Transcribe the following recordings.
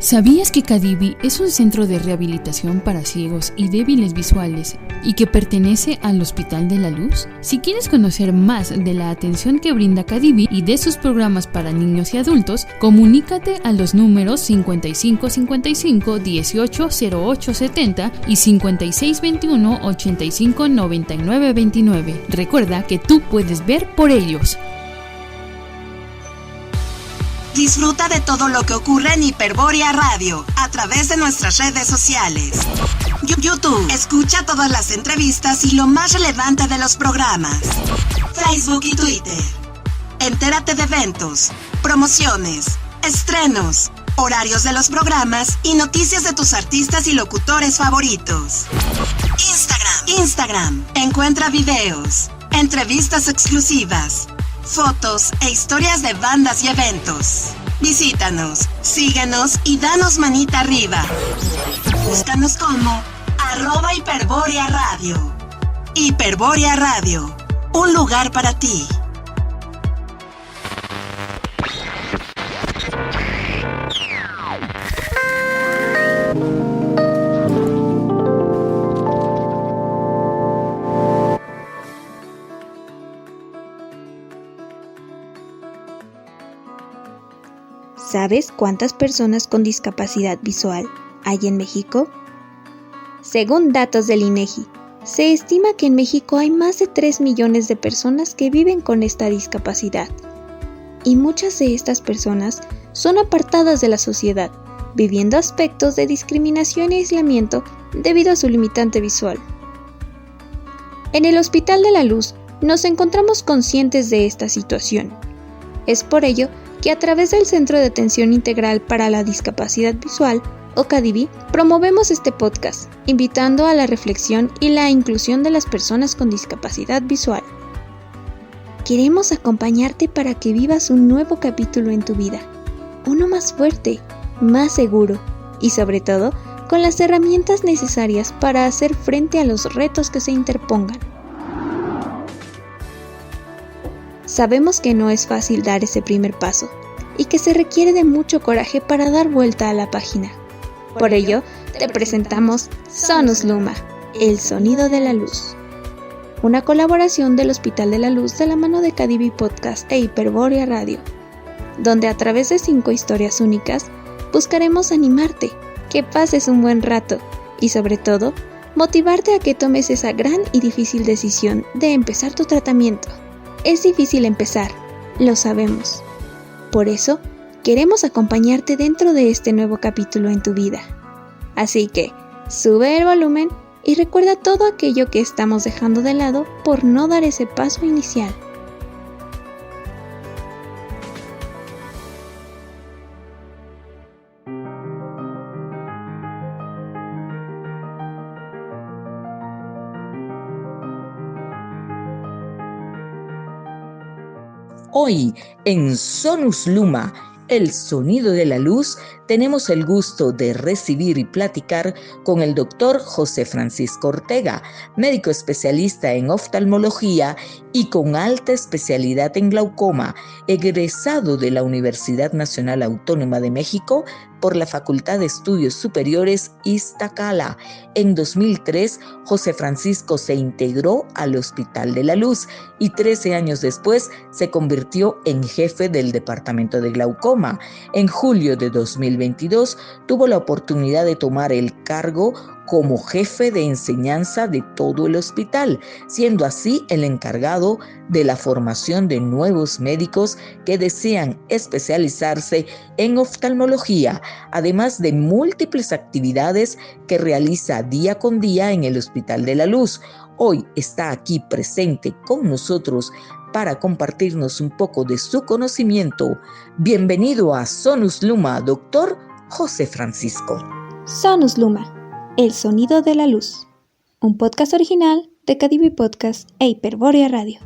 ¿Sabías que Cadivi es un centro de rehabilitación para ciegos y débiles visuales y que pertenece al Hospital de la Luz? Si quieres conocer más de la atención que brinda Cadivi y de sus programas para niños y adultos, comunícate a los números 5555 18 08 70 y 56 21 85 99 29. Recuerda que tú puedes ver por ellos. Disfruta de todo lo que ocurre en Hiperbórea Radio a través de nuestras redes sociales. YouTube, escucha todas las entrevistas y lo más relevante de los programas. Facebook y Twitter. Entérate de eventos, promociones, estrenos, horarios de los programas y noticias de tus artistas y locutores favoritos. Instagram. Encuentra videos, entrevistas exclusivas, fotos e historias de bandas y eventos. Visítanos, síguenos y danos manita arriba. Búscanos como @Hiperbórea Radio. Hiperbórea Radio, un lugar para ti. ¿Sabes cuántas personas con discapacidad visual hay en México? Según datos del INEGI, se estima que en México hay más de 3 millones de personas que viven con esta discapacidad. Y muchas de estas personas son apartadas de la sociedad, viviendo aspectos de discriminación y aislamiento debido a su limitante visual. En el Hospital de la Luz nos encontramos conscientes de esta situación. Es por ello que a través del Centro de Atención Integral para la Discapacidad Visual, o Cadivi, promovemos este podcast, invitando a la reflexión y la inclusión de las personas con discapacidad visual. Queremos acompañarte para que vivas un nuevo capítulo en tu vida, uno más fuerte, más seguro y sobre todo con las herramientas necesarias para hacer frente a los retos que se interpongan. Sabemos que no es fácil dar ese primer paso y que se requiere de mucho coraje para dar vuelta a la página. Por ello, te presentamos Sonus Luma, el sonido de la luz. Una colaboración del Hospital de la Luz de la mano de Cadivi Podcast e Hiperbórea Radio, donde a través de 5 historias únicas buscaremos animarte, que pases un buen rato y sobre todo, motivarte a que tomes esa gran y difícil decisión de empezar tu tratamiento. Es difícil empezar, lo sabemos. Por eso, queremos acompañarte dentro de este nuevo capítulo en tu vida. Así que, sube el volumen y recuerda todo aquello que estamos dejando de lado por no dar ese paso inicial. Hoy, en Sonus Luma, el sonido de la luz, tenemos el gusto de recibir y platicar con el doctor José Francisco Ortega, médico especialista en oftalmología y con alta especialidad en glaucoma, egresado de la Universidad Nacional Autónoma de México por la Facultad de Estudios Superiores Iztacala. En 2003, José Francisco se integró al Hospital de la Luz y 13 años después se convirtió en jefe del Departamento de Glaucoma. En julio de 2022, tuvo la oportunidad de tomar el cargo como jefe de enseñanza de todo el hospital, siendo así el encargado de la formación de nuevos médicos que desean especializarse en oftalmología, además de múltiples actividades que realiza día con día en el Hospital de la Luz. Hoy está aquí presente con nosotros para compartirnos un poco de su conocimiento. Bienvenido a Sonus Luma, doctor José Francisco. Sonus Luma, el sonido de la luz. Un podcast original de Cadivi Podcast e Hiperbórea Radio.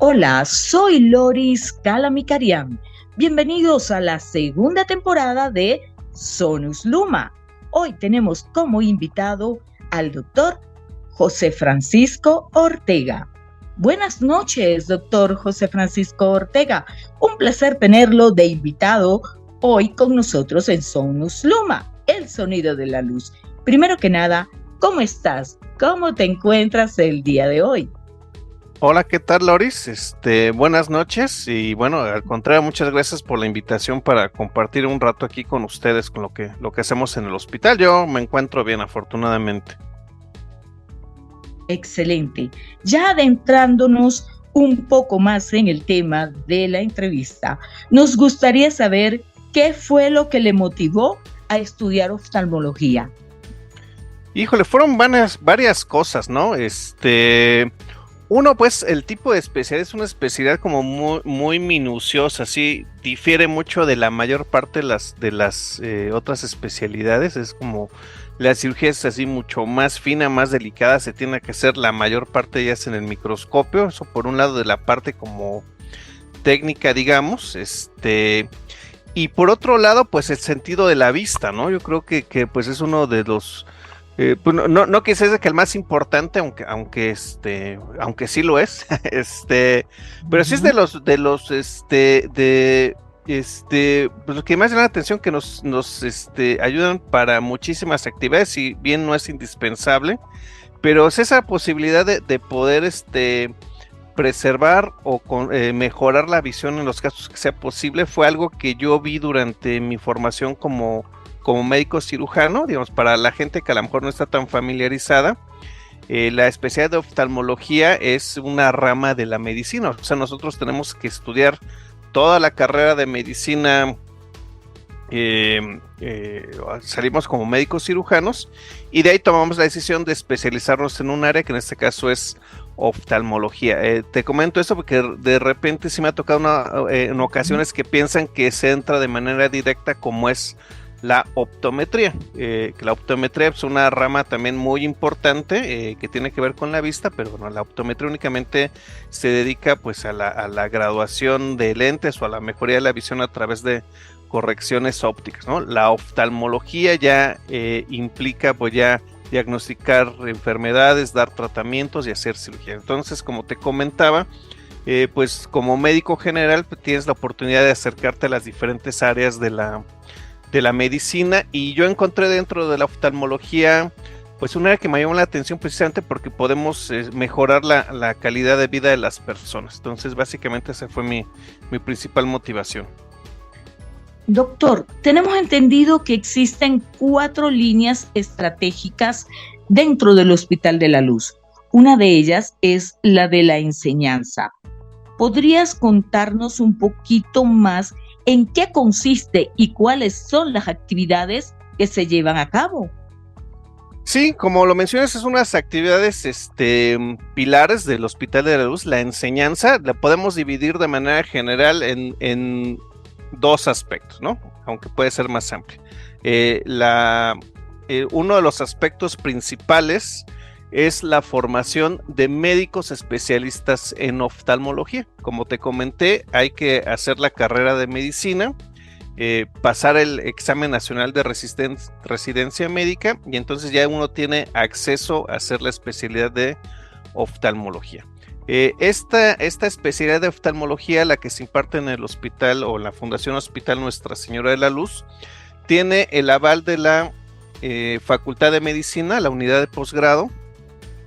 Hola, soy Loris Calamicarian. Bienvenidos a la segunda temporada de Sonus Luma. Hoy tenemos como invitado al doctor José Francisco Ortega. Buenas noches, doctor José Francisco Ortega. Un placer tenerlo de invitado hoy con nosotros en Sonus Luma, el sonido de la luz. Primero que nada, ¿cómo estás? ¿Cómo te encuentras el día de hoy? Hola, ¿qué tal, Loris? Buenas noches y bueno, al contrario, muchas gracias por la invitación para compartir un rato aquí con ustedes con lo que hacemos en el hospital. Yo me encuentro bien, afortunadamente. Excelente. Ya adentrándonos un poco más en el tema de la entrevista, nos gustaría saber qué fue lo que le motivó a estudiar oftalmología. Híjole, fueron varias cosas, ¿no? Uno, pues, el tipo de especialidad es una especialidad como muy minuciosa, sí, difiere mucho de la mayor parte de las otras especialidades, es como la cirugía es así mucho más fina, más delicada, se tiene que hacer la mayor parte de ellas en el microscopio, eso por un lado de la parte como técnica, digamos, y por otro lado, pues el sentido de la vista, ¿no? Yo creo que pues es uno de los pues no que sea que el más importante, aunque sí lo es, pero sí es pues lo que más llama la atención, que nos ayudan para muchísimas actividades, si bien no es indispensable, pero es esa posibilidad de poder preservar o mejorar la visión en los casos que sea posible. Fue algo que yo vi durante mi formación como médico cirujano, digamos, para la gente que a lo mejor no está tan familiarizada. La especialidad de oftalmología es una rama de la medicina, o sea, nosotros tenemos que estudiar toda la carrera de medicina, salimos como médicos cirujanos y de ahí tomamos la decisión de especializarnos en un área que en este caso es oftalmología. Te comento esto porque de repente sí me ha tocado en ocasiones que piensan que se entra de manera directa como es la optometría, que la optometría es una rama también muy importante que tiene que ver con la vista, pero bueno, la optometría únicamente se dedica pues a la graduación de lentes o a la mejoría de la visión a través de correcciones ópticas, ¿no? La oftalmología ya implica pues ya diagnosticar enfermedades, dar tratamientos y hacer cirugía. Entonces, como te comentaba, pues como médico general pues, tienes la oportunidad de acercarte a las diferentes áreas de la medicina, y yo encontré dentro de la oftalmología pues un área que me llamó la atención precisamente porque podemos mejorar la calidad de vida de las personas. Entonces básicamente esa fue mi principal motivación. Doctor, tenemos entendido que existen 4 líneas estratégicas dentro del Hospital de la Luz. Una de ellas es la de la enseñanza. ¿Podrías contarnos un poquito más en qué consiste y cuáles son las actividades que se llevan a cabo? Sí, como lo mencionas, es unas actividades pilares del Hospital de la Luz. La enseñanza la podemos dividir de manera general en 2 aspectos, ¿no? Aunque puede ser más amplio. Uno de los aspectos principales es la formación de médicos especialistas en oftalmología. Como te comenté, hay que hacer la carrera de medicina, pasar el examen nacional de residencia médica, y entonces ya uno tiene acceso a hacer la especialidad de oftalmología. Esta especialidad de oftalmología, la que se imparte en el hospital o en la Fundación Hospital Nuestra Señora de la Luz, tiene el aval de la Facultad de Medicina, la unidad de posgrado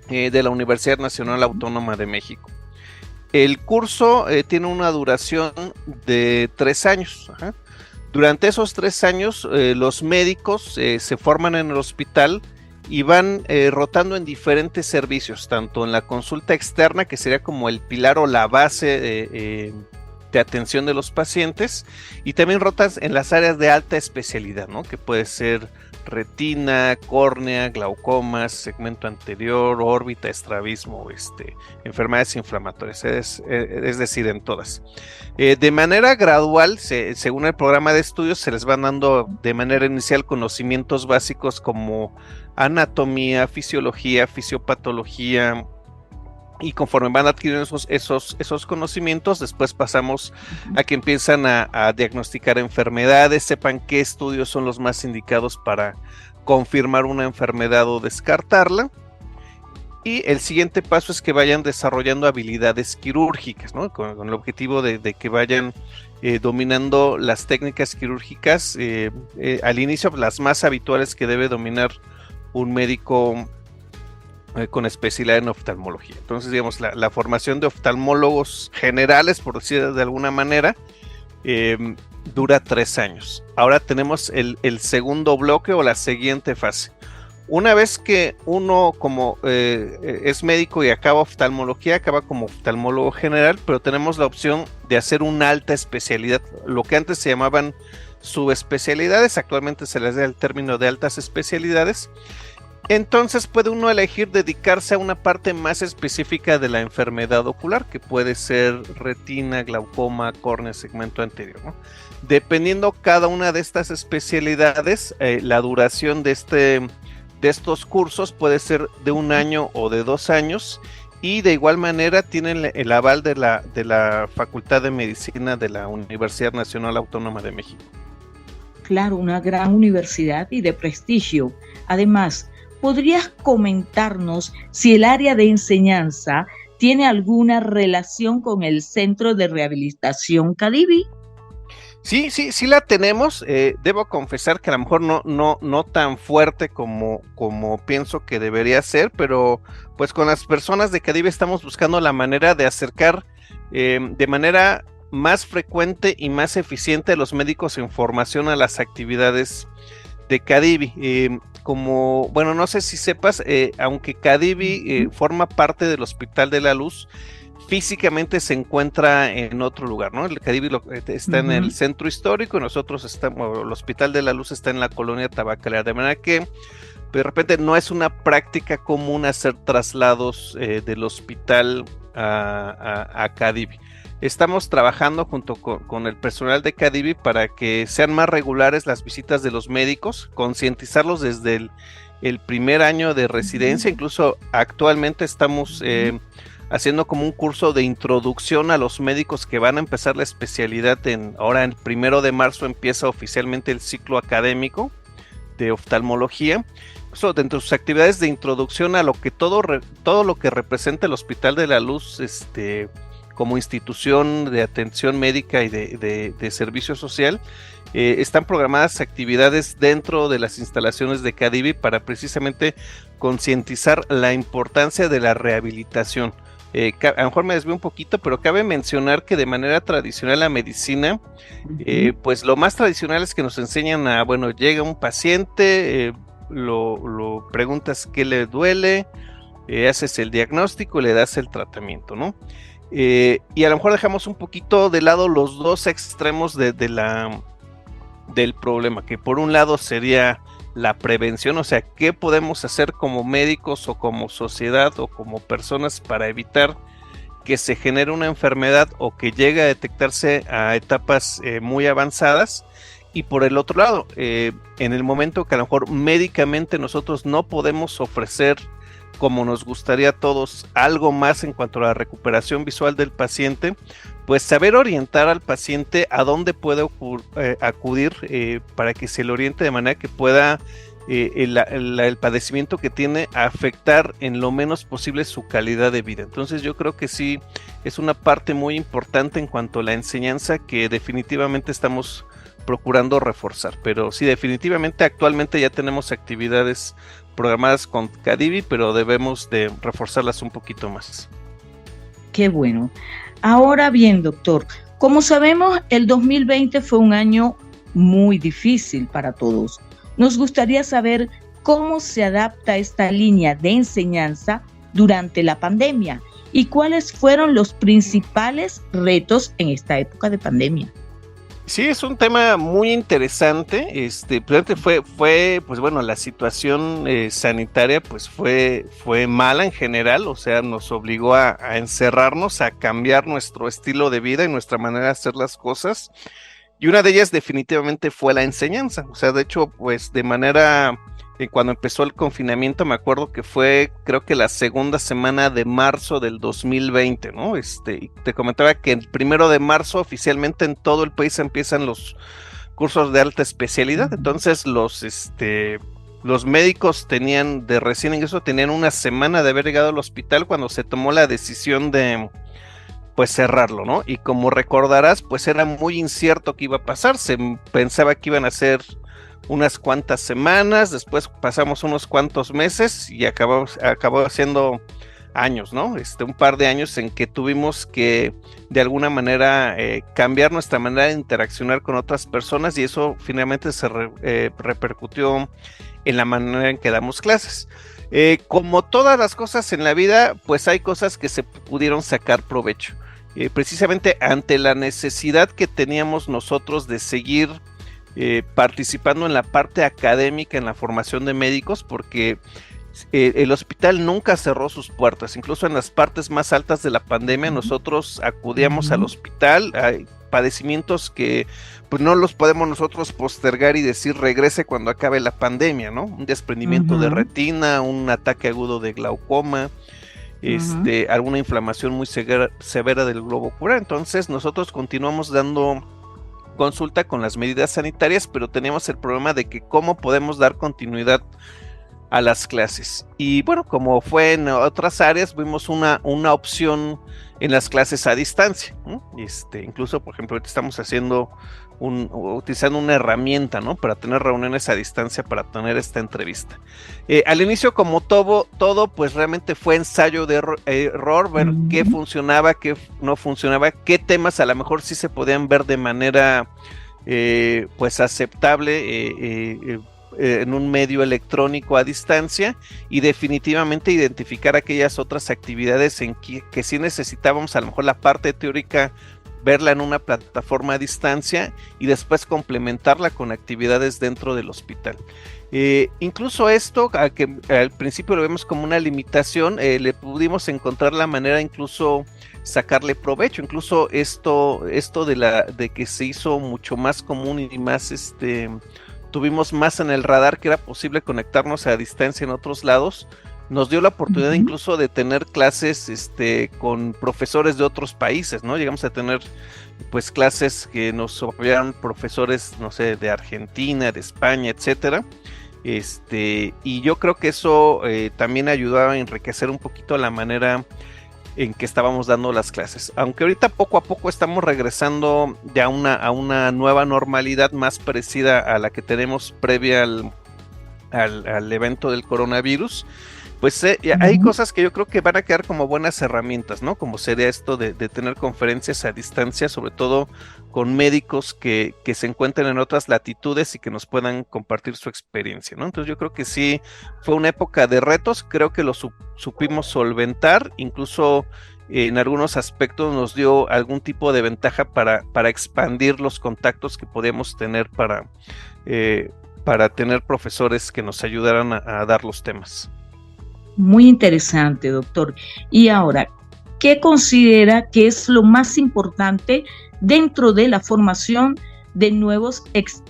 de la Universidad Nacional Autónoma de México. El curso tiene una duración de 3 años. Ajá. Durante esos 3 años, los médicos se forman en el hospital y van rotando en diferentes servicios, tanto en la consulta externa, que sería como el pilar o la base de atención de los pacientes, y también rotas en las áreas de alta especialidad, ¿no? Que puede ser retina, córnea, glaucomas, segmento anterior, órbita, estrabismo, enfermedades inflamatorias, es decir, en todas. De manera gradual, según el programa de estudios, se les van dando de manera inicial conocimientos básicos como anatomía, fisiología, fisiopatología, y conforme van adquiriendo esos conocimientos, después pasamos a que empiezan a diagnosticar enfermedades, sepan qué estudios son los más indicados para confirmar una enfermedad o descartarla. Y el siguiente paso es que vayan desarrollando habilidades quirúrgicas, ¿no? Con el objetivo de que vayan dominando las técnicas quirúrgicas, al inicio las más habituales que debe dominar un médico con especialidad en oftalmología. Entonces, digamos, la formación de oftalmólogos generales, por decir de alguna manera, dura 3 años. Ahora tenemos el segundo bloque o la siguiente fase. Una vez que uno como es médico y acaba oftalmología, acaba como oftalmólogo general, pero tenemos la opción de hacer una alta especialidad, lo que antes se llamaban subespecialidades, actualmente se les da el término de altas especialidades. Entonces puede uno elegir dedicarse a una parte más específica de la enfermedad ocular, que puede ser retina, glaucoma, córnea, segmento anterior, ¿no? Dependiendo cada una de estas especialidades, la duración de estos cursos puede ser de 1 año o de 2 años, y de igual manera tienen el aval de la Facultad de Medicina de la Universidad Nacional Autónoma de México. Claro, una gran universidad y de prestigio. Además, ¿podrías comentarnos si el área de enseñanza tiene alguna relación con el Centro de Rehabilitación Cadivi? Sí la tenemos. Debo confesar que a lo mejor no tan fuerte como pienso que debería ser, pero pues con las personas de Cadivi estamos buscando la manera de acercar de manera más frecuente y más eficiente a los médicos en formación a las actividades de Cadivi. Como, bueno, no sé si sepas, aunque Cadivi forma parte del Hospital de la Luz, físicamente se encuentra en otro lugar, ¿no? El Cadivi está en el centro histórico y nosotros estamos, el Hospital de la Luz está en la colonia tabacalera, de manera que de repente no es una práctica común hacer traslados del hospital a Cadivi. Estamos trabajando junto con el personal de Cadivi para que sean más regulares las visitas de los médicos, concientizarlos desde el primer año de residencia. Incluso actualmente estamos haciendo como un curso de introducción a los médicos que van a empezar la especialidad ahora el 1 de marzo empieza oficialmente el ciclo académico de oftalmología. Eso, dentro de sus actividades de introducción a lo que todo lo que representa el Hospital de la Luz, como institución de atención médica y de servicio social, están programadas actividades dentro de las instalaciones de Cadivi para precisamente concientizar la importancia de la rehabilitación. A lo mejor me desvío un poquito, pero cabe mencionar que de manera tradicional la medicina, pues lo más tradicional es que nos enseñan bueno, llega un paciente, lo preguntas qué le duele, haces el diagnóstico y le das el tratamiento, ¿no? Y a lo mejor dejamos un poquito de lado los dos extremos del problema, que por un lado sería la prevención, o sea, qué podemos hacer como médicos o como sociedad o como personas para evitar que se genere una enfermedad o que llegue a detectarse a etapas muy avanzadas. Y por el otro lado, en el momento que a lo mejor médicamente nosotros no podemos ofrecer como nos gustaría a todos algo más en cuanto a la recuperación visual del paciente, pues saber orientar al paciente a dónde puede acudir para que se le oriente de manera que pueda el padecimiento que tiene afectar en lo menos posible su calidad de vida. Entonces yo creo que sí es una parte muy importante en cuanto a la enseñanza que definitivamente estamos procurando reforzar, pero sí, definitivamente actualmente ya tenemos actividades programadas con Cadivi, pero debemos de reforzarlas un poquito más. Qué bueno. Ahora bien, doctor, como sabemos, el 2020 fue un año muy difícil para todos. Nos gustaría saber cómo se adapta esta línea de enseñanza durante la pandemia y cuáles fueron los principales retos en esta época de pandemia. Sí, es un tema muy interesante. Fue, pues bueno, la situación sanitaria pues fue mala en general, o sea, nos obligó a encerrarnos, a cambiar nuestro estilo de vida y nuestra manera de hacer las cosas. Y una de ellas definitivamente fue la enseñanza. O sea, de hecho, pues de manera, cuando empezó el confinamiento, me acuerdo que fue, creo que la segunda semana de marzo del 2020, ¿no? Te comentaba que el 1 de marzo oficialmente en todo el país empiezan los cursos de alta especialidad. Entonces los médicos de recién ingreso tenían una semana de haber llegado al hospital cuando se tomó la decisión de pues cerrarlo, ¿no? Y como recordarás, pues era muy incierto qué iba a pasar, se pensaba que iban a ser unas cuantas semanas, después pasamos unos cuantos meses y acabó siendo años, ¿no? Un par de años en que tuvimos que de alguna manera cambiar nuestra manera de interaccionar con otras personas, y eso finalmente se repercutió en la manera en que damos clases. Como todas las cosas en la vida, pues hay cosas que se pudieron sacar provecho. Precisamente ante la necesidad que teníamos nosotros de seguir participando en la parte académica, en la formación de médicos, porque el hospital nunca cerró sus puertas. Incluso en las partes más altas de la pandemia, nosotros acudíamos al hospital. Hay padecimientos que pues no los podemos nosotros postergar y decir regrese cuando acabe la pandemia, ¿no? Un desprendimiento de retina, un ataque agudo de glaucoma, alguna inflamación muy severa del globo ocular. Entonces nosotros continuamos dando consulta con las medidas sanitarias, pero teníamos el problema de que cómo podemos dar continuidad a las clases. Y bueno, como fue en otras áreas, vimos una opción en las clases a distancia, ¿no? Incluso, por ejemplo, ahorita estamos utilizando una herramienta, ¿no? Para tener reuniones a distancia, para tener esta entrevista. Al inicio, como todo, pues realmente fue ensayo de error, ver qué funcionaba, qué no funcionaba, qué temas a lo mejor sí se podían ver de manera pues aceptable en un medio electrónico a distancia, y definitivamente identificar aquellas otras actividades en que sí necesitábamos a lo mejor la parte teórica, verla en una plataforma a distancia y después complementarla con actividades dentro del hospital. Incluso esto, que al principio lo vemos como una limitación, le pudimos encontrar la manera incluso sacarle provecho. Incluso esto de que se hizo mucho más común y más tuvimos más en el radar que era posible conectarnos a distancia en otros lados, nos dio la oportunidad incluso de tener clases con profesores de otros países, ¿no? Llegamos a tener pues clases que nos apoyaron profesores, no sé, de Argentina, de España, etcétera. Y yo creo que eso también ayudaba a enriquecer un poquito la manera en que estábamos dando las clases. Aunque ahorita poco a poco estamos regresando ya a una nueva normalidad más parecida a la que tenemos previa al evento del coronavirus, pues hay cosas que yo creo que van a quedar como buenas herramientas, ¿no? Como sería esto de tener conferencias a distancia, sobre todo con médicos que se encuentren en otras latitudes y que nos puedan compartir su experiencia, ¿no? Entonces yo creo que sí fue una época de retos, creo que lo supimos solventar, incluso en algunos aspectos nos dio algún tipo de ventaja para expandir los contactos que podíamos tener para tener profesores que nos ayudaran a dar los temas. Muy interesante, doctor. Y ahora, ¿qué considera que es lo más importante dentro de la formación de nuevos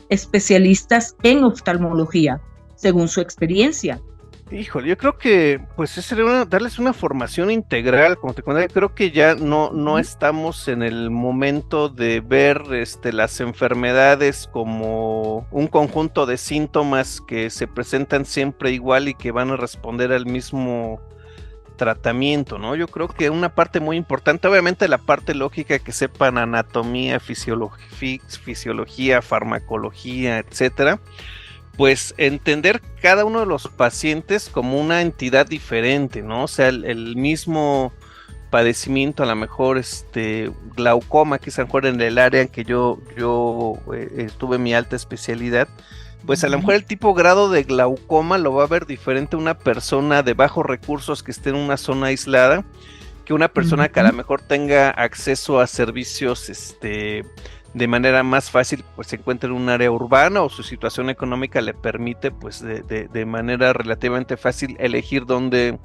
especialistas en oftalmología, según su experiencia? Híjole, yo creo que pues sería darles una formación integral, como te conté. Creo que ya no estamos en el momento de ver las enfermedades como un conjunto de síntomas que se presentan siempre igual y que van a responder al mismo tratamiento, ¿no? Yo creo que una parte muy importante, obviamente la parte lógica, que sepan anatomía, fisiología, farmacología, etcétera. Pues entender cada uno de los pacientes como una entidad diferente, ¿no? O sea, el mismo padecimiento, a lo mejor glaucoma, que es a lo mejor en el área en que yo tuve mi alta especialidad, pues a lo mejor el tipo grado de glaucoma lo va a ver diferente una persona de bajos recursos que esté en una zona aislada, que una persona que a lo mejor tenga acceso a servicios de manera más fácil, pues se encuentra en un área urbana o su situación económica le permite pues de manera relativamente fácil elegir dónde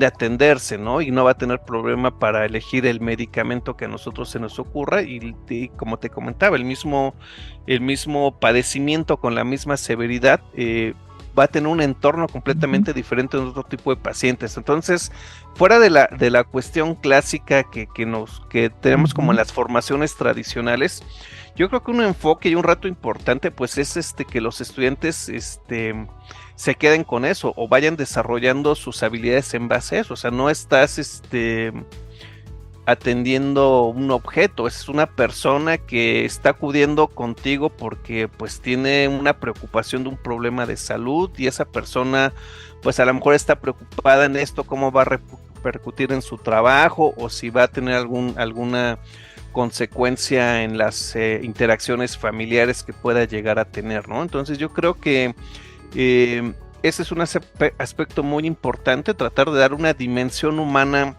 atenderse, ¿no? Y no va a tener problema para elegir el medicamento que a nosotros se nos ocurra, y como te comentaba, el mismo padecimiento con la misma severidad va a tener un entorno completamente diferente en otro tipo de pacientes. Entonces, fuera de la cuestión clásica que tenemos como en las formaciones tradicionales, yo creo que un enfoque y un reto importante pues es que los estudiantes se queden con eso o vayan desarrollando sus habilidades en base a eso. O sea, no estás atendiendo un objeto, es una persona que está acudiendo contigo porque pues tiene una preocupación de un problema de salud, y esa persona pues a lo mejor está preocupada en esto, cómo va a repercutir en su trabajo, o si va a tener alguna consecuencia en las interacciones familiares que pueda llegar a tener, ¿no? Entonces yo creo que ese es un aspecto muy importante, tratar de dar una dimensión humana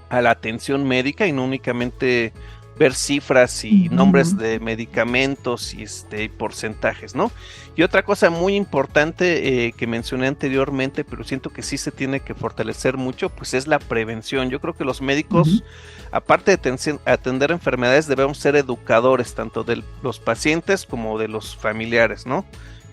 a la atención médica y no únicamente ver cifras y nombres de medicamentos y porcentajes, ¿no? Y otra cosa muy importante que mencioné anteriormente, pero siento que sí se tiene que fortalecer mucho, pues es la prevención. Yo creo que los médicos, aparte de atender enfermedades, debemos ser educadores tanto de los pacientes como de los familiares, ¿no?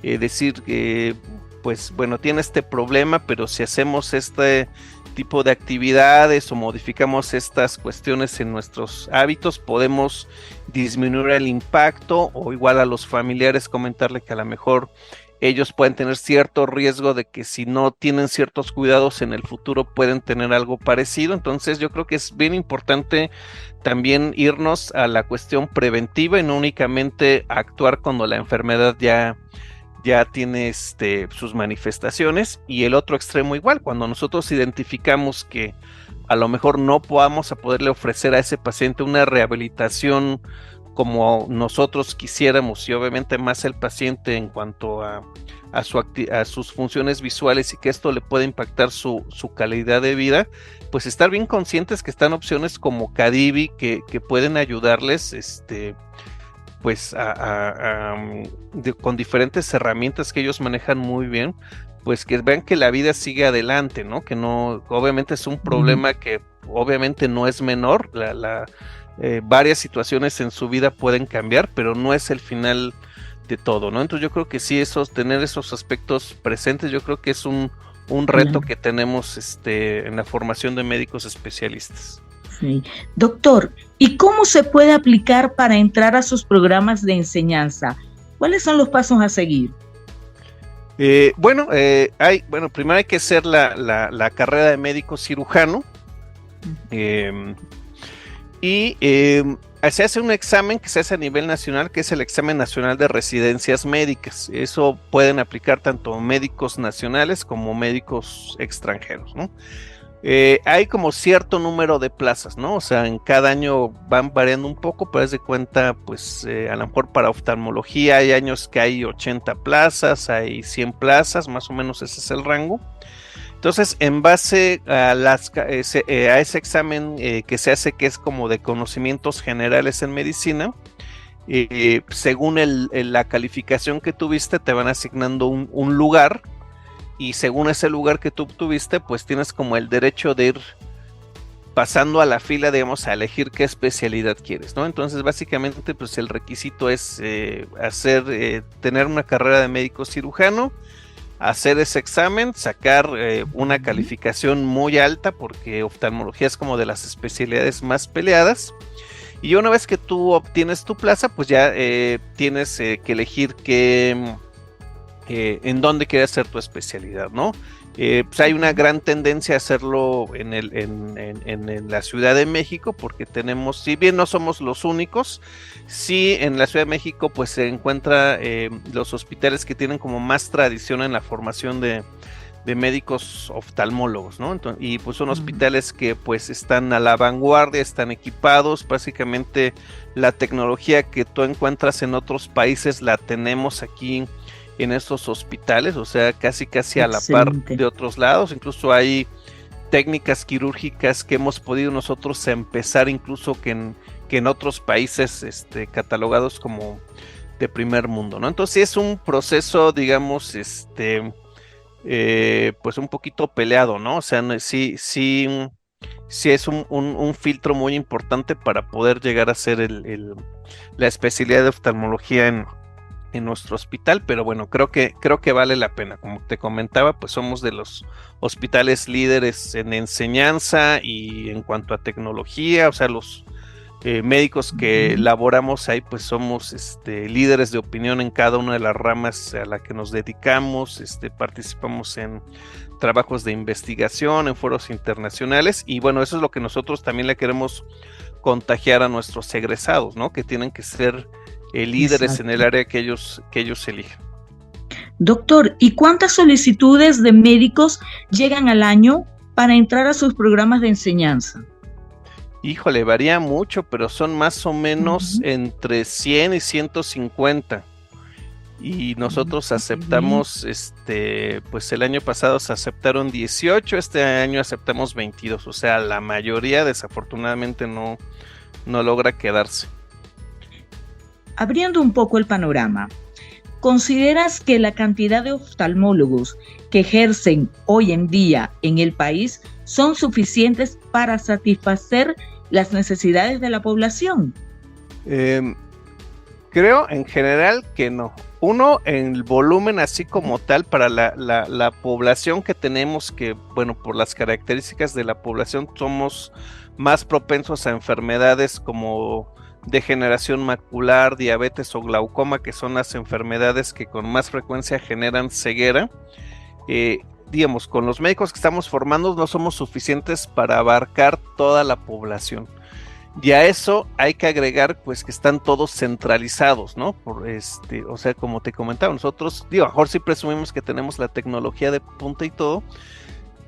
Decir que, pues bueno, tiene este problema, pero si hacemos este tipo de actividades o modificamos estas cuestiones en nuestros hábitos, podemos disminuir el impacto, o igual a los familiares comentarle que a lo mejor ellos pueden tener cierto riesgo de que si no tienen ciertos cuidados en el futuro pueden tener algo parecido. Entonces yo creo que es bien importante también irnos a la cuestión preventiva y no únicamente actuar cuando la enfermedad ya tiene sus manifestaciones. Y el otro extremo igual, cuando nosotros identificamos que a lo mejor no podamos a poderle ofrecer a ese paciente una rehabilitación como nosotros quisiéramos, y obviamente más el paciente en cuanto a sus funciones visuales, y que esto le puede impactar su calidad de vida, pues estar bien conscientes que están opciones como Cadivi que pueden ayudarles pues con diferentes herramientas que ellos manejan muy bien, pues que vean que la vida sigue adelante, ¿no? Que no, obviamente es un problema que obviamente no es menor, varias situaciones en su vida pueden cambiar, pero no es el final de todo, ¿no? Entonces yo creo que sí, tener esos aspectos presentes, yo creo que es un reto que tenemos en la formación de médicos especialistas. Sí. Doctor, ¿y cómo se puede aplicar para entrar a sus programas de enseñanza? ¿Cuáles son los pasos a seguir? Primero hay que hacer la carrera de médico cirujano, se hace un examen que se hace a nivel nacional, que es el examen nacional de residencias médicas. Eso pueden aplicar tanto médicos nacionales como médicos extranjeros, ¿no? Hay como cierto número de plazas, ¿no? O sea, en cada año van variando un poco, pero haz de cuenta, pues a lo mejor para oftalmología hay años que hay 80 plazas, hay 100 plazas, más o menos ese es el rango. Entonces, en base a ese examen que se hace, que es como de conocimientos generales en medicina, según la calificación que tuviste, te van asignando un lugar. Y según ese lugar que tú obtuviste, pues tienes como el derecho de ir pasando a la fila, digamos, a elegir qué especialidad quieres, ¿no? Entonces, básicamente, pues el requisito es tener una carrera de médico cirujano, hacer ese examen, sacar una calificación muy alta, porque oftalmología es como de las especialidades más peleadas. Y una vez que tú obtienes tu plaza, pues ya tienes que elegir en dónde quieres hacer tu especialidad, ¿no? Pues hay una gran tendencia a hacerlo en la Ciudad de México, porque tenemos, si bien no somos los únicos, sí en la Ciudad de México pues se encuentra los hospitales que tienen como más tradición en la formación de médicos oftalmólogos, ¿no? Entonces, y pues son hospitales que pues están a la vanguardia, están equipados, básicamente la tecnología que tú encuentras en otros países la tenemos aquí en estos hospitales, o sea, casi a la par de otros lados. Incluso hay técnicas quirúrgicas que hemos podido nosotros empezar incluso que en otros países catalogados como de primer mundo, ¿no? Entonces es un proceso, digamos, pues un poquito peleado, ¿no? O sea, sí es un filtro muy importante para poder llegar a ser la especialidad de oftalmología en nuestro hospital, pero bueno, creo que vale la pena. Como te comentaba, pues somos de los hospitales líderes en enseñanza y en cuanto a tecnología, o sea, los médicos que laboramos ahí, pues somos líderes de opinión en cada una de las ramas a la que nos dedicamos, participamos en trabajos de investigación en foros internacionales, y bueno, eso es lo que nosotros también le queremos contagiar a nuestros egresados, ¿no? Que tienen que ser líderes Exacto. En el área que ellos eligen. Doctor, ¿y cuántas solicitudes de médicos llegan al año para entrar a sus programas de enseñanza? Híjole, varía mucho, pero son más o menos entre 100 y 150. Y nosotros aceptamos, pues el año pasado se aceptaron 18, este año aceptamos 22. O sea, la mayoría desafortunadamente no logra quedarse. Abriendo un poco el panorama, ¿consideras que la cantidad de oftalmólogos que ejercen hoy en día en el país son suficientes para satisfacer las necesidades de la población? Creo en general que no. Uno, en el volumen así como tal para la población que tenemos, que bueno, por las características de la población somos más propensos a enfermedades como degeneración macular, diabetes o glaucoma, que son las enfermedades que con más frecuencia generan ceguera. Digamos, con los médicos que estamos formando no somos suficientes para abarcar toda la población. Y a eso hay que agregar pues que están todos centralizados, ¿no? O sea, como te comentaba, nosotros, a lo mejor sí presumimos que tenemos la tecnología de punta y todo,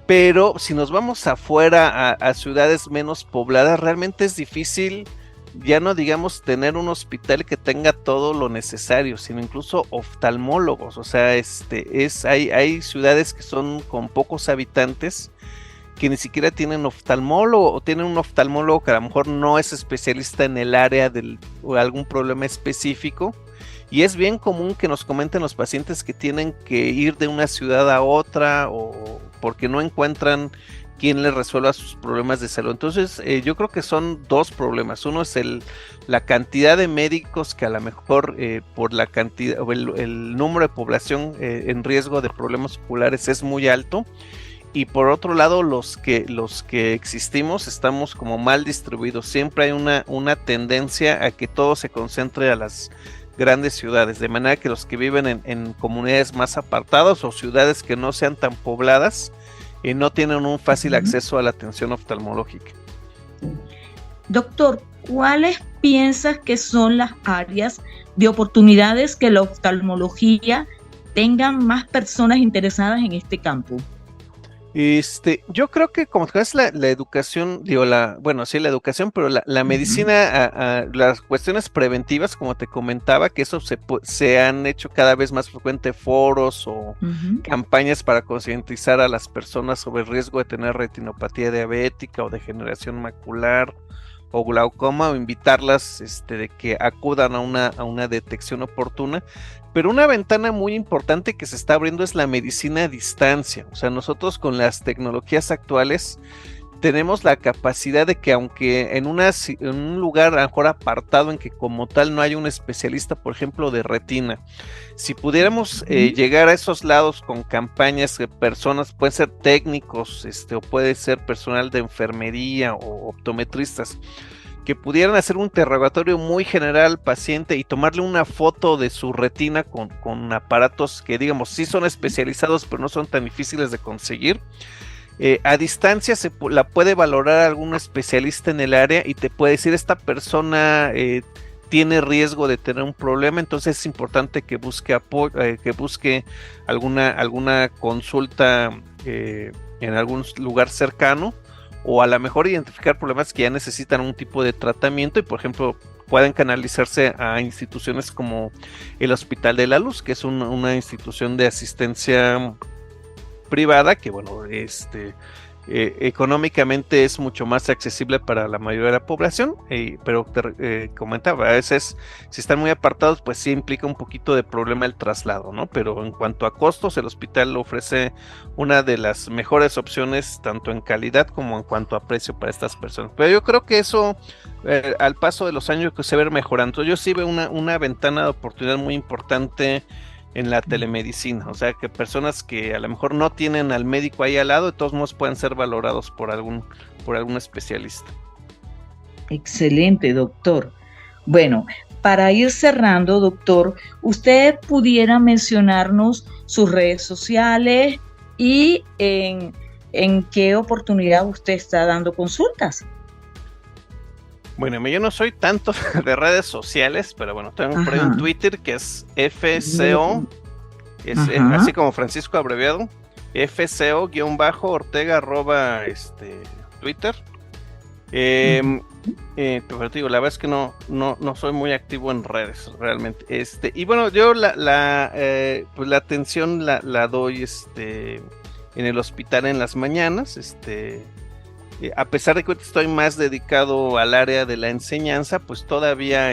pero si nos vamos afuera a ciudades menos pobladas, realmente es difícil, ya no digamos tener un hospital que tenga todo lo necesario, sino incluso oftalmólogos. O sea, hay ciudades que son con pocos habitantes que ni siquiera tienen oftalmólogo, o tienen un oftalmólogo que a lo mejor no es especialista en el área o algún problema específico, y es bien común que nos comenten los pacientes que tienen que ir de una ciudad a otra, o porque no encuentran quien les resuelva sus problemas de salud. Entonces yo creo que son dos problemas. Uno es la cantidad de médicos que a lo mejor por la cantidad o el número de población en riesgo de problemas oculares es muy alto, y por otro lado los que existimos estamos como mal distribuidos. Siempre hay una tendencia a que todo se concentre a las grandes ciudades, de manera que los que viven en comunidades más apartadas o ciudades que no sean tan pobladas no tienen un fácil acceso a la atención oftalmológica. Doctor, ¿cuáles piensas que son las áreas de oportunidades que la oftalmología tengan más personas interesadas en este campo? Yo creo que como es la educación, la educación, pero la medicina, las cuestiones preventivas, como te comentaba, que eso se han hecho cada vez más frecuente, foros o campañas para concientizar a las personas sobre el riesgo de tener retinopatía diabética o degeneración macular o glaucoma, o invitarlas de que acudan a una detección oportuna. Pero una ventana muy importante que se está abriendo es la medicina a distancia. O sea, nosotros con las tecnologías actuales tenemos la capacidad de que, aunque en un lugar a lo mejor apartado en que como tal no hay un especialista, por ejemplo, de retina, si pudiéramos llegar a esos lados con campañas de personas, pueden ser técnicos, o puede ser personal de enfermería o optometristas, que pudieran hacer un interrogatorio muy general al paciente y tomarle una foto de su retina con aparatos que, digamos, sí son especializados, pero no son tan difíciles de conseguir. A distancia la puede valorar algún especialista en el área y te puede decir: esta persona tiene riesgo de tener un problema, entonces es importante que busque apoyo, que busque alguna consulta en algún lugar cercano, o a lo mejor identificar problemas que ya necesitan un tipo de tratamiento y, por ejemplo, pueden canalizarse a instituciones como el Hospital de la Luz, que es una institución de asistencia privada que, bueno, económicamente es mucho más accesible para la mayoría de la población, pero te comentaba, a veces si están muy apartados, pues sí implica un poquito de problema el traslado, ¿no? Pero en cuanto a costos, el hospital ofrece una de las mejores opciones, tanto en calidad como en cuanto a precio para estas personas. Pero yo creo que eso, al paso de los años, que se va a ir mejorando. Yo sí veo una ventana de oportunidad muy importante en la telemedicina, o sea, que personas que a lo mejor no tienen al médico ahí al lado, de todos modos pueden ser valorados por algún especialista. Excelente, doctor. Bueno, para ir cerrando, doctor, ¿usted pudiera mencionarnos sus redes sociales y en qué oportunidad usted está dando consultas. Bueno, yo no soy tanto de redes sociales, pero bueno, tengo por ahí un Twitter que es FCO, es así como Francisco abreviado, FCO-Ortega Twitter. Pero te digo, la verdad es que no soy muy activo en redes realmente. Y bueno, yo pues la atención la doy en el hospital en las mañanas. A pesar de que estoy más dedicado al área de la enseñanza, pues todavía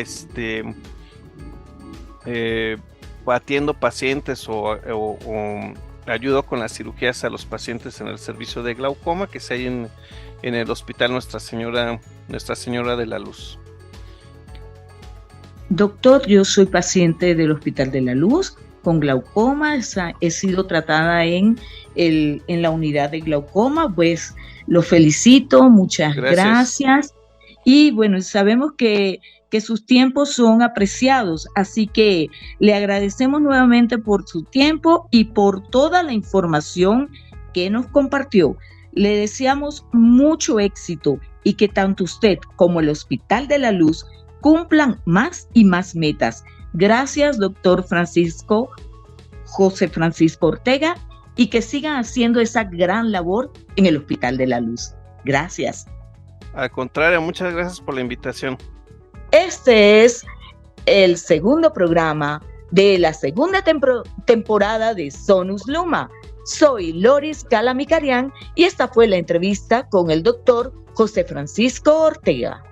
atiendo pacientes o ayudo con las cirugías a los pacientes en el servicio de glaucoma que se hay en el hospital Nuestra Señora de la Luz. Doctor, yo soy paciente del Hospital de la Luz con glaucoma. He sido tratada en la unidad de glaucoma. Pues lo felicito, muchas gracias. Y bueno, sabemos que sus tiempos son apreciados, así que le agradecemos nuevamente por su tiempo y por toda la información que nos compartió. Le deseamos mucho éxito y que tanto usted como el Hospital de la Luz cumplan más y más metas. Gracias, doctor José Francisco Ortega, y que sigan haciendo esa gran labor en el Hospital de la Luz. Gracias. Al contrario, muchas gracias por la invitación. Este es el segundo programa de la segunda temporada de Sonus Luma. Soy Loris Calamicarián y esta fue la entrevista con el doctor José Francisco Ortega.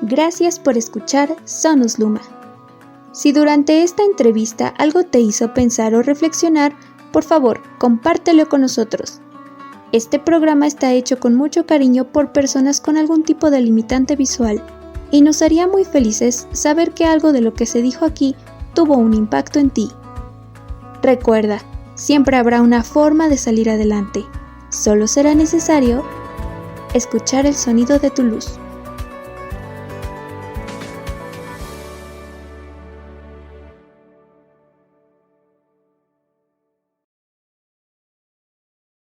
Gracias por escuchar Sonus Luma. Si durante esta entrevista algo te hizo pensar o reflexionar, por favor, compártelo con nosotros. Este programa está hecho con mucho cariño por personas con algún tipo de limitante visual y nos haría muy felices saber que algo de lo que se dijo aquí tuvo un impacto en ti. Recuerda, siempre habrá una forma de salir adelante. Solo será necesario escuchar el sonido de tu luz.